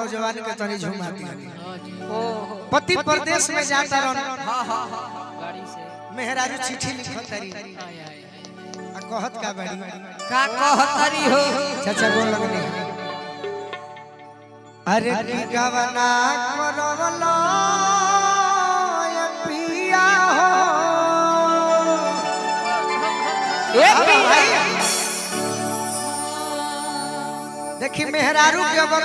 नौजवान के तनी झुमाती है। पति परदेश में जाता रहन गाड़ी से मेहरारू चिट्ठी लिखत तारी आ कहत का बड़ी का कहतरी हो चाचा बोल लगने अरे की गवना करवलो ये पिया हो ए पिया देखी मेहरारू के अगर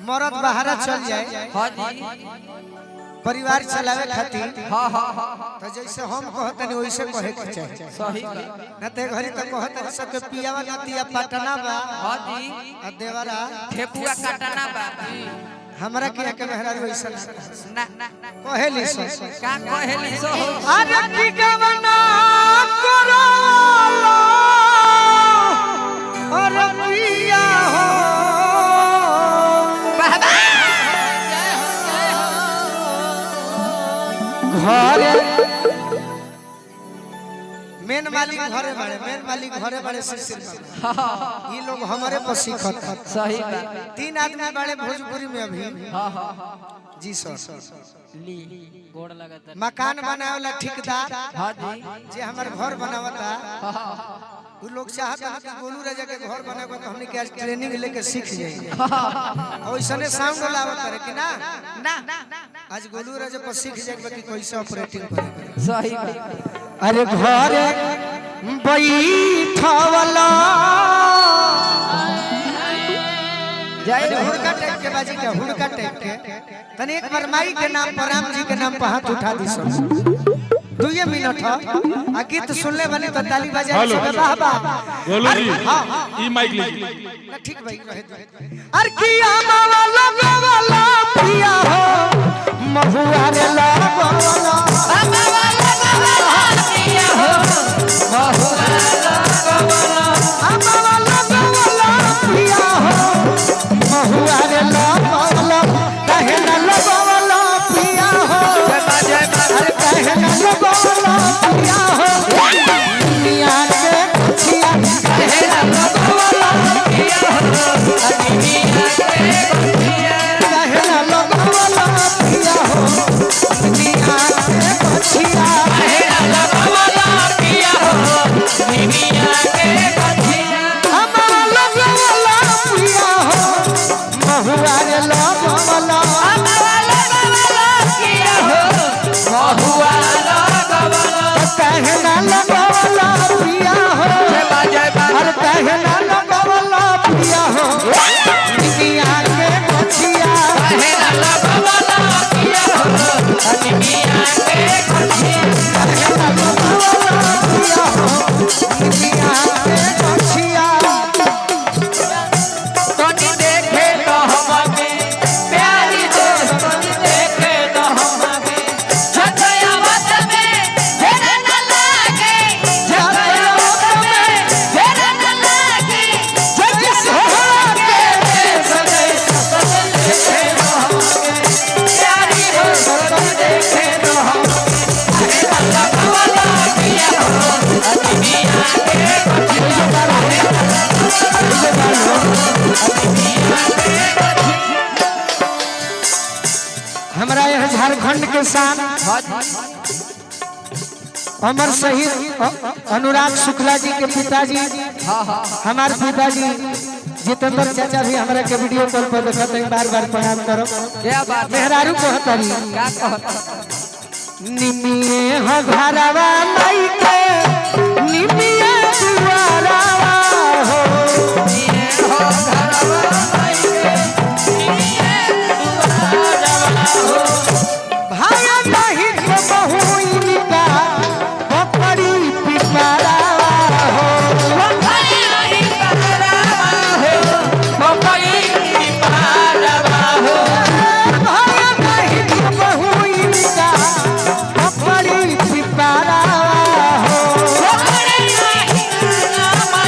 मरद बाहर चल जाए हां जी परिवार चलावे खातिर हां हां तो जैसे हम कहतनी वैसे कहे के चाहिए सही न ते घरी तो कहतनी सब के पियावा नतिया पटना बा हां जी आ देवरा ठेकुआ काटना बा हमरा के मेहरारू वैसा ना ना कहेली सो का कहेली सो अरे की गवना करो अरे पिया हो बाबा घरे मेन मालिक घरे बड़े शिशिर बाबा ये लोग हमारे पर सीखत सही बात 3 आदमी बड़े भोजपुरी में अभी हां हां जी सर ली गोड़ लगाता मकान बनावे वाला ठेकेदार हां जी जे हमर घर बनावता वो लोग चाहता है कि गोलू राजा के घर बनावे तो हमने के आज ट्रेनिंग लेके सीख जाए ओइसने साउंड लावत रे कि ना ना आज गोलू राजा पर सीख जाए कि कैसे ऑपरेटिंग करे सही बात अरे घरे बैठवला जय हुड़का टाइप के बाजी के हुड़का टाइप के तने एक बार माई के नाम पर राम जी के नाम पर हाथ उठा दी सब 2 मिनट आ गीत सुनले बनी तो ताली बजाए सब वाह वाह गोलू जी हां ई माइक लीजिए ना ठीक भाई रहे अरे किया मावा लगवाला पिया हो महुआ रे लगवाला बाबा लगवाला पिया हो महुआ लगवाला मावा लगवाला पिया हो महुआ रे लगवाला कहे ना लगवाला पिया हो जय अरे कहे ना लगवाला पिया हो दुनिया के खुशियां कहे ना लगवाला पिया हो दुनिया के खुशियां कहे ना लगवाला पिया हो दुनिया के खुशियां कहे ना लगवाला पिया हो दुनिया के खुशियां हमारा लगवाला पिया हो महुआ रे लगवाला बाबा लगवाला पिया हो महुआ लगवाला कहे ना लगवाला पिया हो जय अरे कहे ना लगवाला पिया हो दुनिया के खुशियां कहे ना लगवाला पिया हो दुनिया के खुशियां कहे ना लगवाला पिया हो दुनिया के खुशियां तोनी देखे तो हमें प्यारी दोस्त तोनी देखे तो हमें झटया मत में तेरा न लागे झटया मत में तेरा न लागे जज सोहागे सजे सपन देखे तो हमें प्यारी दोस्त तोनी देखे तो हमें अरे अल्लाह वाला पिया हो दुनिया के हमारा यह झारखंड के शान अमर शहीद अनुराग शुक्ला जी के पिताजी हमारे पिताजी जितेंद्र चाचा भी हमारे के वीडियो कॉल पर देखते हैं बार-बार प्रणाम करो क्या बात मेहरारू कहतरी का कहता निमिए हो घरवा माई के निमिए दुआरवा हो ये हो घरवा माई के ये दुआरवा हो भाई नहीं के बहु इनका पकड़ी पिपरावा हो भाई नहीं करवा हो कोई पारवा हो भाई नहीं के बहु इनका पकड़ी पिपरावा हो कोई नहीं करवा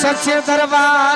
सच्चे दरबार